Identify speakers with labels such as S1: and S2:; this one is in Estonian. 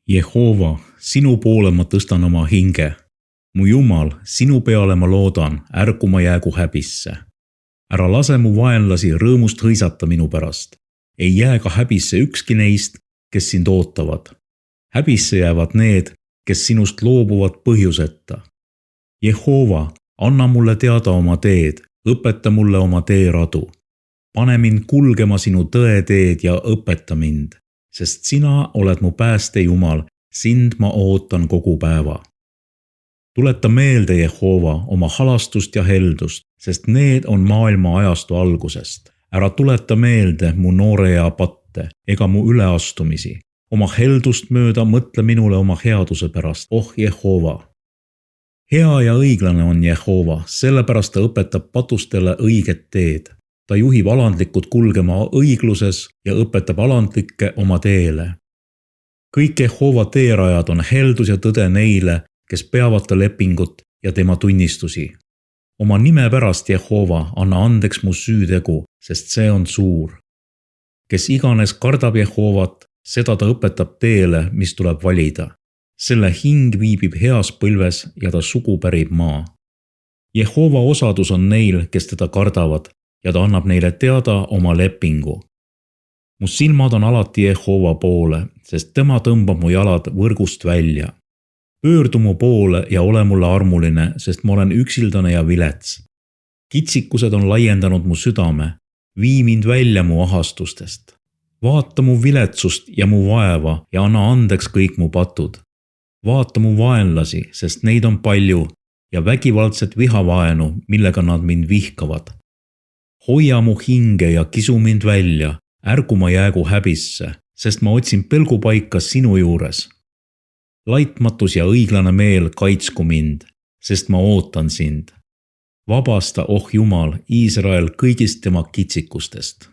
S1: Jehova, sinu poole ma tõstan oma hinge. Mu Jumal, sinu peale ma loodan, ärgu ma jäägu häbisse. Ära lase mu vaenlasi rõõmust hõisata minu pärast. Ei jää ka häbisse ükski neist, kes sind ootavad. Häbisse jäävad need, kes sinust loobuvad põhjuseta. Jehova, anna mulle teada oma teed, õpeta mulle oma teeradu. Pane mind kulgema sinu tõe teed ja õpeta mind, sest sina oled mu pääste Jumal, sind ma ootan kogu päeva. Tuleta meelde, Jehova, oma halastust ja heldust, sest need on maailma ajastu algusest. Ära tuleta meelde mu nooreea patte ega mu üleastumisi. Oma heldust mööda mõtle minule oma headuse pärast, oh Jehova. Hea ja õiglane on Jehova, sellepärast ta õpetab patustele õiget teed. Ta juhib alandlikud kulgema õigluses ja õpetab alandlikke oma teele. Kõik Jehova teerajad on heldus ja tõde neile, kes peavad ta lepingut ja tema tunnistusi. Oma nime pärast, Jehova, anna andeks mu süütegu, sest see on suur. Kes iganes kardab Jehovat, seda ta õpetab teele, mis tuleb valida. Selle hing viibib heas põlves ja ta sugu pärib maa. Jehova osadus on neil, kes teda kardavad, ja ta annab neile teada oma lepingu. Mu silmad on alati Jehova poole, sest tema tõmbab mu jalad võrgust välja. Pöördu mu poole ja ole mulle armuline, sest ma olen üksildane ja vilets. Kitsikused on laiendanud mu südame, vii mind välja mu ahastustest. Vaata mu viletsust ja mu vaeva ja anna andeks kõik mu patud. Vaata mu vaenlasi, sest neid on palju, ja vägivaldset vihavaenu, millega nad mind vihkavad. Hoia mu hinge ja kisu mind välja, ärgu ma jäägu häbisse, sest ma otsin pelgupaika sinu juures. Laitmatus ja õiglane meel kaitsku mind, sest ma ootan sind. Vabasta, oh Jumal, Iisrael kõigist tema kitsikustest.